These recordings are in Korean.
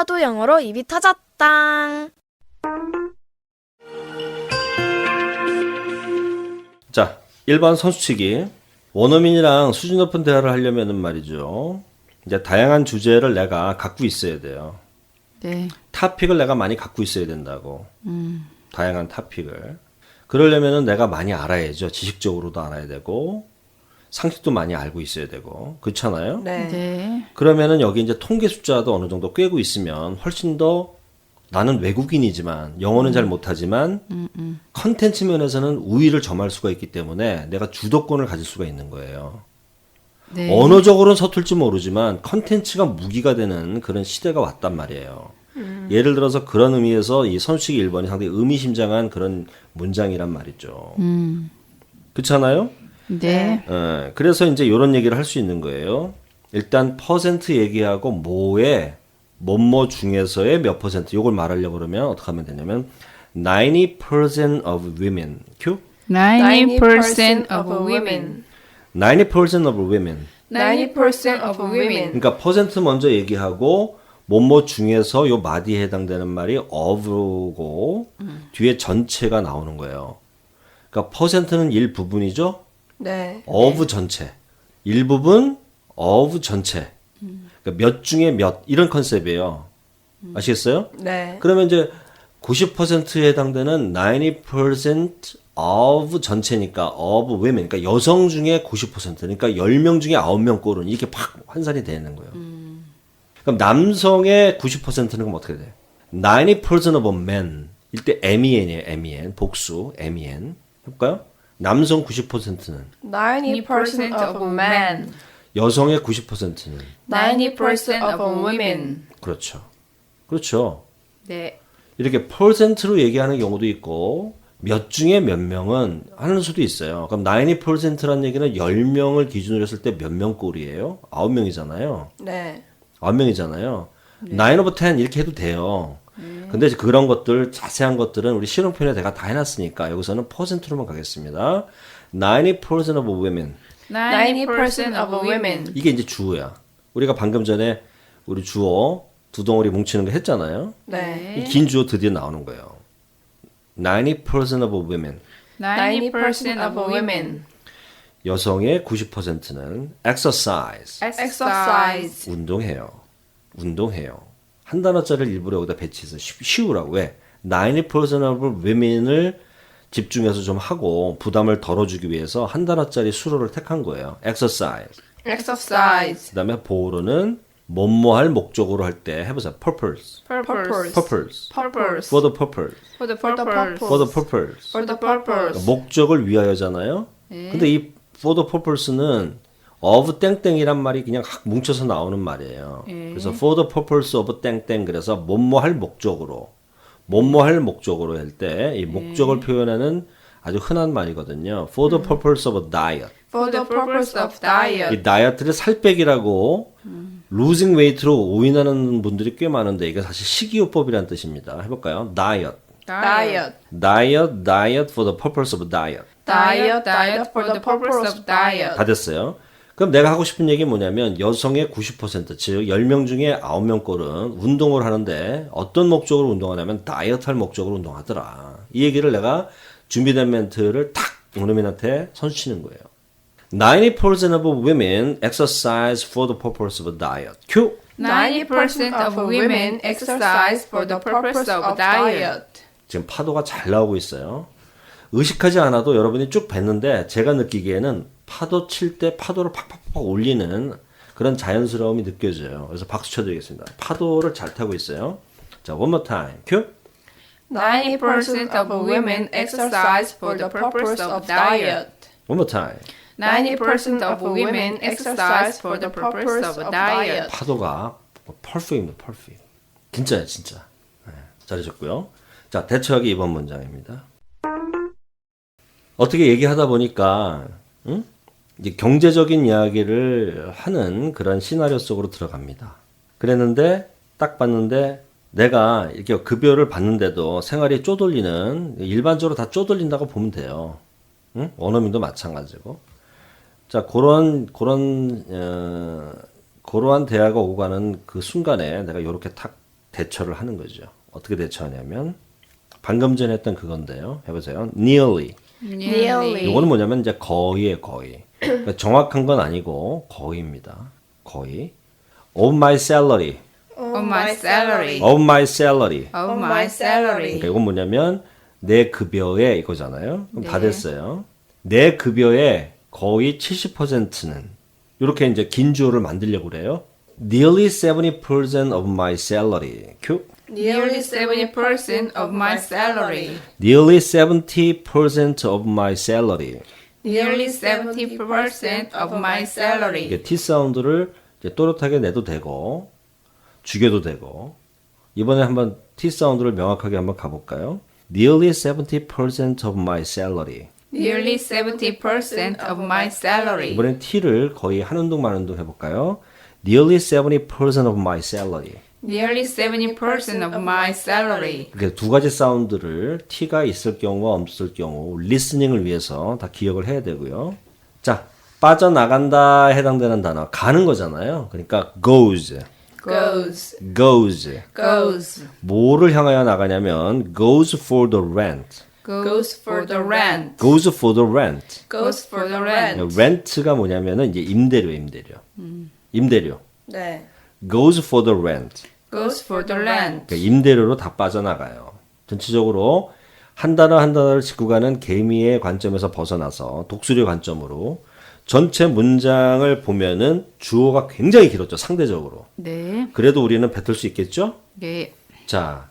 하도 영어로 입이 터졌당. 자, 1번 선수치기. 원어민이랑 수준 높은 대화를 하려면은 말이죠. 이제 다양한 주제를 내가 갖고 있어야 돼요. 네. 타픽을 내가 많이 갖고 있어야 된다고. 다양한 타픽을. 그러려면은 내가 많이 알아야죠. 지식적으로도 알아야 되고, 상식도 많이 알고 있어야 되고. 그렇잖아요? 네. 네. 그러면은 여기 이제 통계 숫자도 어느 정도 꿰고 있으면 훨씬 더 나는 외국인이지만 영어는 잘 못하지만 컨텐츠 면에서는 우위를 점할 수가 있기 때문에 내가 주도권을 가질 수가 있는 거예요. 네. 언어적으로는 서툴지 모르지만 컨텐츠가 무기가 되는 그런 시대가 왔단 말이에요. 예를 들어서 그런 의미에서 이 선수치기 1번이 상당히 의미심장한 그런 문장이란 말이죠. 그렇잖아요? 네. 그래서 이제 이런 얘기를 할 수 있는 거예요. 일단 퍼센트 얘기하고 뭐뭐 중에서의 몇 퍼센트 요걸 말하려고 그러면 어떻게 하면 되냐면 90% of women 큐 90% of women. 90% of women 90% of women. 그러니까 퍼센트 먼저 얘기하고 뭐뭐 중에서 요 마디에 해당되는 말이 of고 뒤에 전체가 나오는 거예요. 그러니까 퍼센트는 일부분이죠. 네. of 전체 일부분 of 전체 그러니까 몇 중에 몇 이런 컨셉이에요. 아시겠어요? 네. 그러면 이제 90%에 해당되는 90% of 전체니까 of women 그러니까 여성 중에 90% 그러니까 10명 중에 9명 꼴은 이렇게 팍 환산이 되는 거예요. 그럼 남성의 90%는 그럼 어떻게 돼? 90% of men 이때 men이에요. men 복수 men 해볼까요? 남성 90%는 90% of men. 여성의 90%는 90% of women. 그렇죠. 그렇죠. 네. 이렇게 퍼센트로 얘기하는 경우도 있고 몇 중에 몇 명은 하는 수도 있어요. 그럼 90%라는 얘기는 10명을 기준으로 했을 때 몇 명 꼴이에요? 9명이잖아요. 네. 9명이잖아요. 9 over 10 이렇게 해도 돼요. 근데 이제 그런 것들 자세한 것들은 우리 실용편에 내가 다 해놨으니까 여기서는 퍼센트로만 가겠습니다. 90% of women 90% of women. 이게 이제 주어야. 우리가 방금 전에 우리 주어 두 덩어리 뭉치는 거 했잖아요. 네. 이 긴 주어 드디어 나오는 거예요. 90% of women 90% of women. 여성의 90%는 exercise exercise. 운동해요. 운동해요. 한 단어짜리를 일부러 여기다 배치해서 쉬우라고. 왜? 90% of women을 집중해서 좀 하고 부담을 덜어주기 위해서 한 단어짜리 수로를 택한 거예요. exercise. exercise. 그 다음에 보호로는 뭐뭐 할 목적으로 할 때 해보자. purpose. purpose. purpose. purpose. for the purpose. for the purpose. for the purpose. for the purpose. 목적을 위하여잖아요. 근데 이 for the purpose는 of 땡땡이란 말이 그냥 확 뭉쳐서 나오는 말이에요. 그래서 for the purpose of 땡땡 그래서 뭐뭐 할 목적으로 뭐뭐 할 목적으로 할 때 이 목적을 표현하는 아주 흔한 말이거든요. for the purpose of a diet. for the purpose of diet. 이 다이어트를 살 빼기라고 losing weight로 오인하는 분들이 꽤 많은데 이게 사실 식이요법이라는 뜻입니다. 해볼까요? diet. diet. diet for the purpose of diet. diet for the purpose of diet. 다 됐어요. 그럼 내가 하고 싶은 얘기는 뭐냐면 여성의 90%, 즉 10명 중에 9명 꼴은 운동을 하는데 어떤 목적으로 운동하냐면 다이어트 할 목적으로 운동하더라. 이 얘기를 내가 준비된 멘트를 탁 원어민한테 선수치는 거예요. 90% of women exercise for the purpose of a diet. 큐! 90% of women exercise for the purpose of diet. 지금 파도가 잘 나오고 있어요. 의식하지 않아도 여러분이 쭉 뵀는데 제가 느끼기에는 파도 칠 때 파도를 팍팍팍 올리는 그런 자연스러움이 느껴져요. 그래서 박수 쳐드리겠습니다. 파도를 잘 타고 있어요. 자, one more time. 큐. 90% of women exercise for the purpose of diet. One more time. 90% of women exercise for the purpose of diet. 파도가 perfect입니다. perfect. 진짜야, 진짜. 네, 잘하셨고요. 자, 대처하기 2번 문장입니다. 어떻게 얘기하다 보니까 이제 경제적인 이야기를 하는 그런 시나리오 속으로 들어갑니다. 그랬는데 딱 봤는데 내가 이렇게 급여를 받는데도 생활이 쪼들리는 일반적으로 다 쪼들린다고 보면 돼요. 응? 원어민도 마찬가지고. 자, 그러한 대화가 오고 가는 그 순간에 내가 이렇게 탁 대처를 하는 거죠. 어떻게 대처하냐면 방금 전에 했던 그건데요. 해보세요. nearly. Nearly. 이거는 뭐냐면 이제 거의에 거의. 그러니까 정확한 건 아니고 거의입니다. 거의. Of my salary. Of my salary. Of my salary. Of my salary. 그러니까 이건 뭐냐면 내 급여에 이거잖아요. 그럼 다 됐어요. 내 급여의 거의 70%는 이렇게 이제 긴 주어를 만들려고 그래요. Nearly 70% of my salary. 큐. Nearly 70% of my salary. Nearly 70% of my salary. Nearly 70% of my salary. 이게 T 사운드를 이제 또렷하게 내도 되고 죽여도 되고 이번에 한번 T 사운드를 명확하게 한번 가볼까요? Nearly 70% of my salary. Nearly 70% of my salary. 이번엔 T를 거의 한 운동 만 운동 해볼까요? Nearly 70% of my salary. Nearly 70% of my salary. 이렇게 두 가지 사운드를 T가 있을 경우와 없을 경우 리스닝을 위해서 다 기억을 해야 되고요. 자, 빠져나간다 해당되는 단어 가는 거잖아요. 그러니까 goes, Goes. goes. Goes. 뭐를 향하여 나가냐면 goes for the rent, Goes for the rent. goes for the rent. Goes for the rent. rent가 뭐냐면은 이제 임대료. 임대료. 네. goes for the rent. Goes for the rent. 그러니까 임대료로 다 빠져나가요. 전체적으로 한 단어 한 단어를 짚고 가는 개미의 관점에서 벗어나서 독수리 관점으로 전체 문장을 보면은 주어가 굉장히 길었죠. 상대적으로. 네. 그래도 우리는 뱉을 수 있겠죠? 네. 자,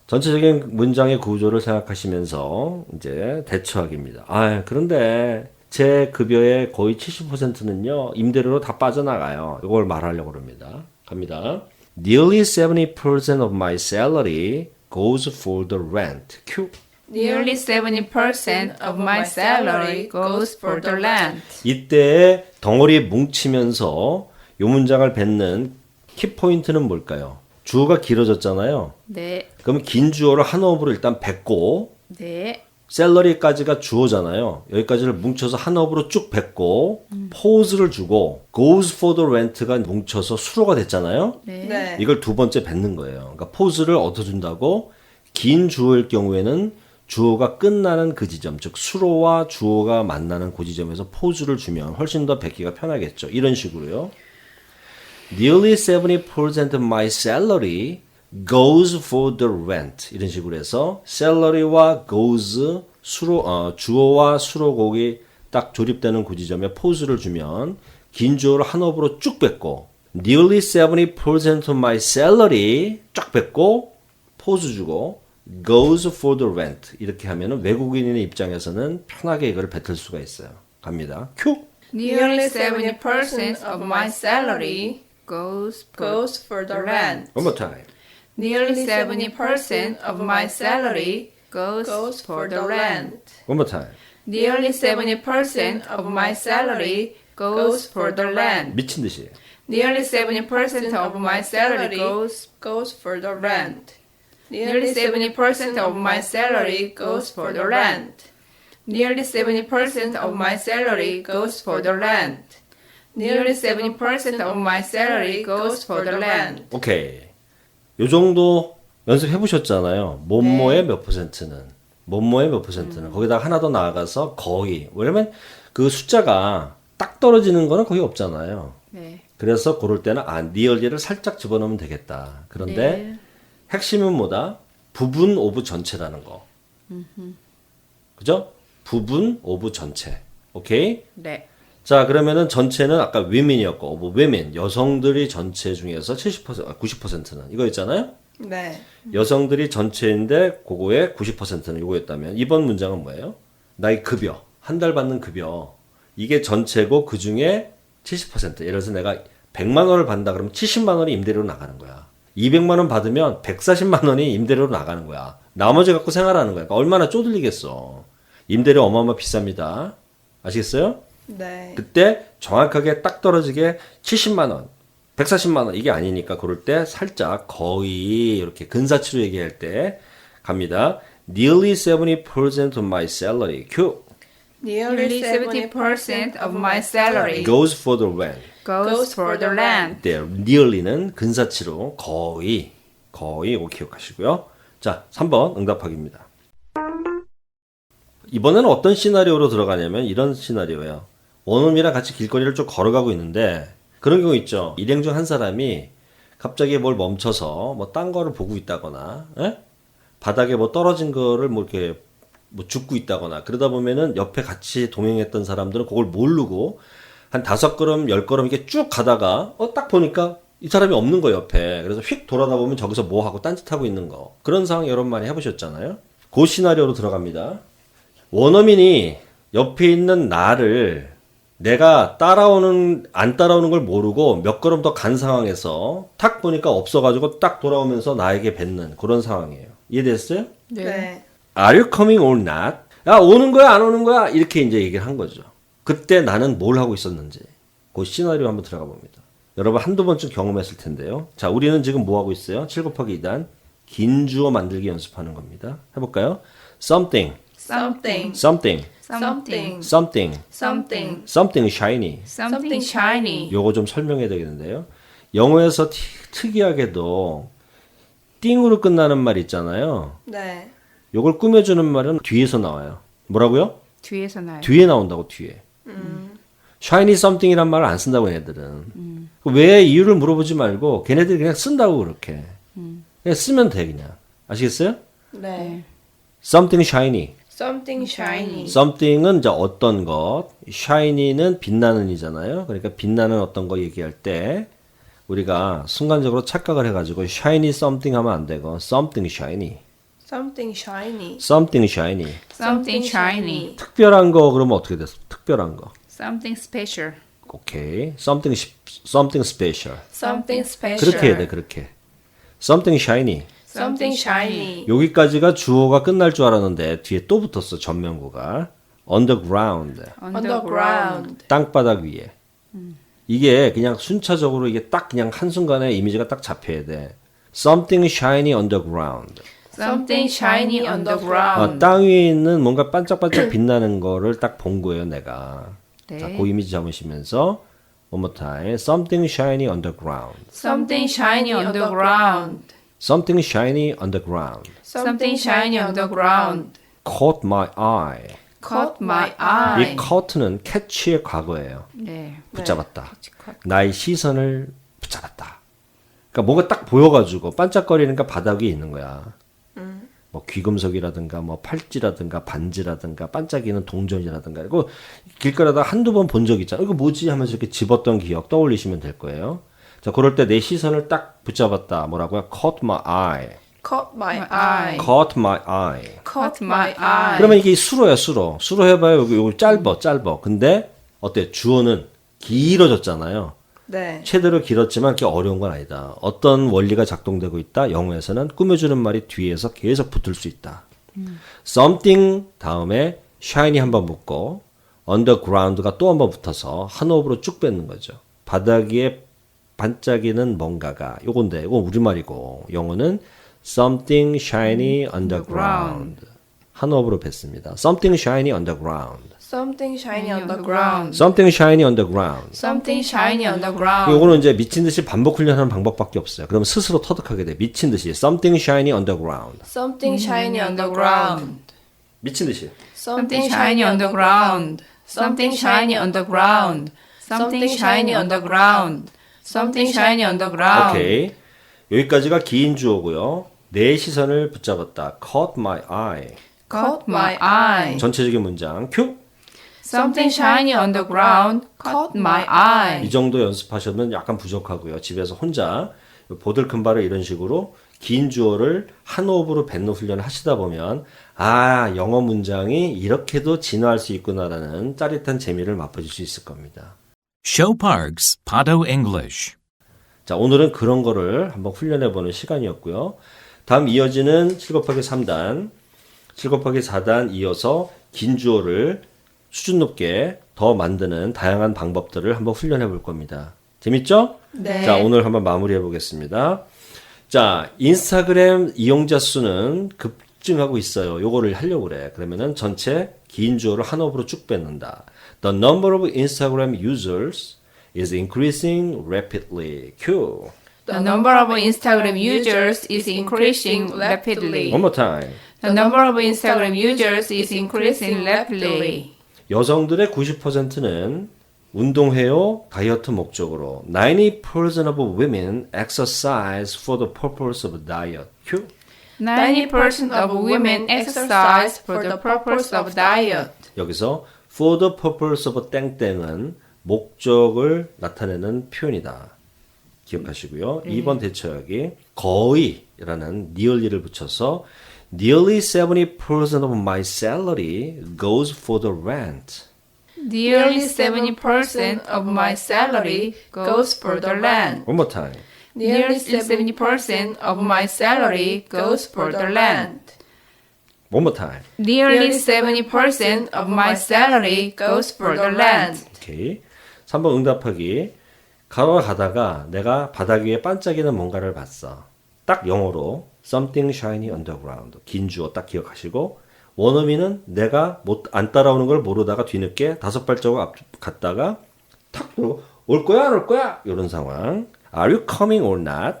전체적인 문장의 구조를 생각하시면서 이제 대처하기입니다. 아, 그런데 제 급여의 거의 70%는요. 임대료로 다 빠져나가요. 이걸 말하려고 합니다. 갑니다. Nearly 70% of my salary goes for the rent. 큐. Nearly 70% of my salary goes for the rent. 이때 덩어리 뭉치면서 이 문장을 뱉는 키포인트는 뭘까요? 주어가 길어졌잖아요. 네. 그러면 긴 주어를 한 어업으로 일단 뱉고 네. 샐러리까지가 주어잖아요. 여기까지를 뭉쳐서 한 어업으로 쭉 뱉고 포즈를 주고 goes for the rent가 뭉쳐서 수로가 됐잖아요. 네. 이걸 두 번째 뱉는 거예요. 그러니까 포즈를 얻어준다고 긴 주어일 경우에는 주어가 끝나는 그 지점, 즉 수로와 주어가 만나는 그 지점에서 포즈를 주면 훨씬 더 뱉기가 편하겠죠. 이런 식으로요. Nearly 70% of my salary goes for the rent. 이런 식으로 해서 salary와 goes 주어와 수로곡이 딱 조립되는 그 지점에 포즈를 주면 긴 주어를 한 어부로 쭉 뱉고 Nearly 70% of my salary 쫙 뱉고 포즈 주고 goes for the rent. 이렇게 하면은 외국인의 입장에서는 편하게 이걸 뱉을 수가 있어요. 갑니다. 큐! Nearly 70% of my salary goes goes for the rent. One more time. Nearly 70% of my salary goes goes for the rent. One more time. Nearly 70% of my salary goes for the rent. 미친 듯이. Nearly 70% of my salary goes goes for the rent. Nearly 70% of my salary goes for the rent. Nearly 70% of my salary goes for the rent. Nearly 70% of my salary goes for the rent. 오케이. 요 정도 연습해 보셨잖아요. 뭐뭐의 몇 퍼센트는. 뭐뭐의 몇 퍼센트는. 거기다 하나 더 나아가서 거의. 왜냐면 그 숫자가 딱 떨어지는 거는 거의 없잖아요. 네. 그래서 고를 때는 nearly를 살짝 집어넣으면 되겠다. 그런데 네. 핵심은 뭐다? 부분 오브 전체라는 거. 그죠? 부분 오브 전체. 오케이? 네. 자, 그러면은 전체는 아까 women이었고, 오브 women, 여성들이 전체 중에서 90%는 이거 있잖아요? 네. 여성들이 전체인데 그거의 90%는 이거였다면 이번 문장은 뭐예요? 나의 급여, 한 달 받는 급여. 이게 전체고 그 중에 70%. 예를 들어서 내가 100만 원을 받는다 그러면 70만 원이 임대료로 나가는 거야. 200만 원 받으면 140만 원이 임대료로 나가는 거야. 나머지 갖고 생활하는 거야. 그러니까 얼마나 쪼들리겠어. 임대료 어마어마 비쌉니다. 아시겠어요? 네. 그때 정확하게 딱 떨어지게 70만 원, 140만 원 이게 아니니까 그럴 때 살짝 거의 이렇게 근사치로 얘기할 때 갑니다. Nearly 70% of my salary. 큐. Nearly 70% of my salary Goes for the rent. goes for the rent. 네, nearly는 근사치로 거의 거의 이거 기억하시고요. 자, 3번 응답하기입니다. 이번에는 어떤 시나리오로 들어가냐면 이런 시나리오예요. 원어민이랑 같이 길거리를 쭉 걸어가고 있는데 그런 경우 있죠. 일행 중 한 사람이 갑자기 뭘 멈춰서 뭐 딴 거를 보고 있다거나 바닥에 뭐 떨어진 거를 뭐 이렇게 뭐 줍고 있다거나 그러다 보면은 옆에 같이 동행했던 사람들은 그걸 모르고 한 5걸음, 10걸음 이렇게 쭉 가다가 딱 보니까 이 사람이 없는 거 옆에. 그래서 휙 돌아다 보면 저기서 뭐 하고 딴짓하고 있는 거. 그런 상황 여러분 많이 해보셨잖아요. 그 시나리오로 들어갑니다. 원어민이 옆에 있는 나를 내가 안 따라오는 걸 모르고 몇 걸음 더 간 상황에서 탁 보니까 없어가지고 딱 돌아오면서 나에게 뱉는 그런 상황이에요. 이해됐어요? 네. Are you coming or not? 야, 오는 거야, 안 오는 거야? 이렇게 이제 얘기를 한 거죠. 그때 나는 뭘 하고 있었는지. 그 시나리오 한번 들어가 봅니다. 여러분 한두 번쯤 경험했을 텐데요. 자, 우리는 지금 뭐 하고 있어요? 7 곱하기 2단. 긴 주어 만들기 연습하는 겁니다. 해볼까요? Something. Something. Something. Something. Something. Something. Something shiny. Something shiny. 요거 좀 설명해야 되겠는데요. 영어에서 특이하게도 띵으로 끝나는 말 있잖아요. 네. 요걸 꾸며주는 말은 뒤에서 나와요. 뭐라고요? 뒤에서 나요. 뒤에 나온다고, 뒤에. shiny something이란 말을 안 쓴다고 얘네들은. 왜 이유를 물어보지 말고 걔네들이 그냥 쓴다고 그렇게. 그냥 쓰면 돼 그냥. 아시겠어요? 네. something shiny. Something shiny. something은 이제 어떤 것, shiny는 빛나는 이잖아요. 그러니까 빛나는 어떤 거 얘기할 때 우리가 순간적으로 착각을 해가지고 shiny something 하면 안 되고 something shiny. Something shiny. something shiny. Something shiny. 특별한 거 그러면 어떻게 됐어? 특별한 거. Something special. 오케이. something special. Something special. 그렇게 해야 돼, 그렇게. something shiny. Something shiny. 여기까지가 주어가 끝날 줄 알았는데 뒤에 또 붙었어, 전면구가. underground. Underground. 땅바닥 위에. 이게 그냥 순차적으로 이게 딱 그냥 한순간에 이미지가 딱 잡혀야 돼. something shiny underground. Something shiny underground. 땅 위에 있는 뭔가 반짝반짝 빛나는 거를 딱 본 거예요, 내가. 네. 자, 그 이미지 잡으시면서 one more time. something shiny underground. Something shiny underground. something shiny underground. Something shiny underground. caught my eye. Caught my eye. 이 caught는 catch의 과거예요. 네. 붙잡았다. 나의 시선을 붙잡았다. 그러니까 뭐가 딱 보여가지고 반짝거리니까 바닥 위에 있는 거야. 뭐 귀금속이라든가 뭐 팔찌라든가 반지라든가 반짝이는 동전이라든가 이거 길가라다 한두 번 본 적 있잖아. 이거 뭐지 하면서 이렇게 집었던 기억 떠올리시면 될 거예요. 자, 그럴 때 내 시선을 딱 붙잡았다. 뭐라고요? caught my eye. Caught my eye. caught my eye. Caught my eye. 그러면 이게 수로야, 수로. 수로 해봐요. 여기 짧아. 근데 어때? 주어는 길어졌잖아요. 네. 최대로 길었지만 그게 어려운 건 아니다. 어떤 원리가 작동되고 있다. 영어에서는 꾸며주는 말이 뒤에서 계속 붙을 수 있다. something 다음에 shiny 한번 붙고 underground가 또 한번 붙어서 한 호흡으로 쭉 뱉는 거죠. 바닥 위에 반짝이는 뭔가가 요건데 이건 우리말이고 영어는 something shiny underground 한 호흡으로 뱉습니다. something shiny underground. Something shiny underground. something shiny underground. Something shiny underground. 요거는 이제 미친 듯이 반복 훈련하는 방법밖에 없어요. 그러면 스스로 터득하게 돼. 미친 듯이 something shiny underground. Something shiny underground. 미친 듯이. Something shiny underground. Something shiny underground. Something shiny underground. Something shiny underground. 오케이. 여기까지가 긴 주어고요. 내 시선을 붙잡았다. caught my eye. Caught my eye. 전체적인 문장 큐. Something shiny underground caught my eye. 이 정도 연습하시면 약간 부족하고요. 집에서 혼자 보들큰발을 이런 식으로 긴 주어를 한 호흡으로 뱉는 훈련을 하시다 보면 아, 영어 문장이 이렇게도 진화할 수 있구나라는 짜릿한 재미를 맛보실 수 있을 겁니다. Show Parks Pado English. 자, 오늘은 그런 거를 한번 훈련해보는 시간이었고요. 다음 이어지는 7 곱하기 3단, 7 곱하기 4단 이어서 긴 주어를 수준 높게 더 만드는 다양한 방법들을 한번 훈련해 볼 겁니다. 재밌죠? 네. 자, 오늘 한번 마무리해 보겠습니다. 자, 인스타그램 이용자 수는 급증하고 있어요. 요거를 하려고 그래. 그러면은 전체 긴 주어를 한 호흡으로 쭉 뱉는다. The number of Instagram users is increasing rapidly. Q. The number of Instagram users is increasing rapidly. One more time. The number of Instagram users is increasing rapidly. 여성들의 90%는 운동해요, 다이어트 목적으로. 90% of women exercise for the purpose of diet. 큐. 90% of women exercise for the purpose of diet. 여기서 for the purpose of 땡땡은 목적을 나타내는 표현이다. 기억하시고요. 2번 대처하기 거의라는 nearly를 붙여서 nearly 70% of my salary goes for the rent. Nearly 70% of my salary goes for the rent. One more time. Nearly 70% of my salary goes for the rent. One more time. Nearly 70% of my salary goes for the rent. 오케이. 3번 응답하기. 걸어가다가 내가 바닥 위에 반짝이는 뭔가를 봤어. 딱 영어로 something shiny on the ground. 긴 주어 딱 기억하시고 원어민은 내가 안 따라오는 걸 모르다가 뒤늦게 5발자국 앞 갔다가 탁 올 거야 안 올 거야 이런 상황. Are you coming or not?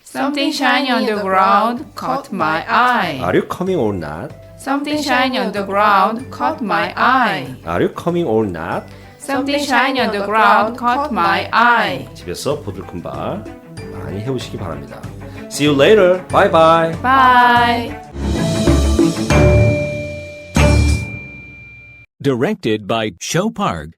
Something shiny on the ground caught my eye. Are you coming or not? Something shiny on the ground caught my eye. Are you coming or not? Something shiny on the ground caught my eye. 집에서 보들큰발 많이 해오시기 바랍니다. See you later. Bye bye. Bye. Directed by Show Park.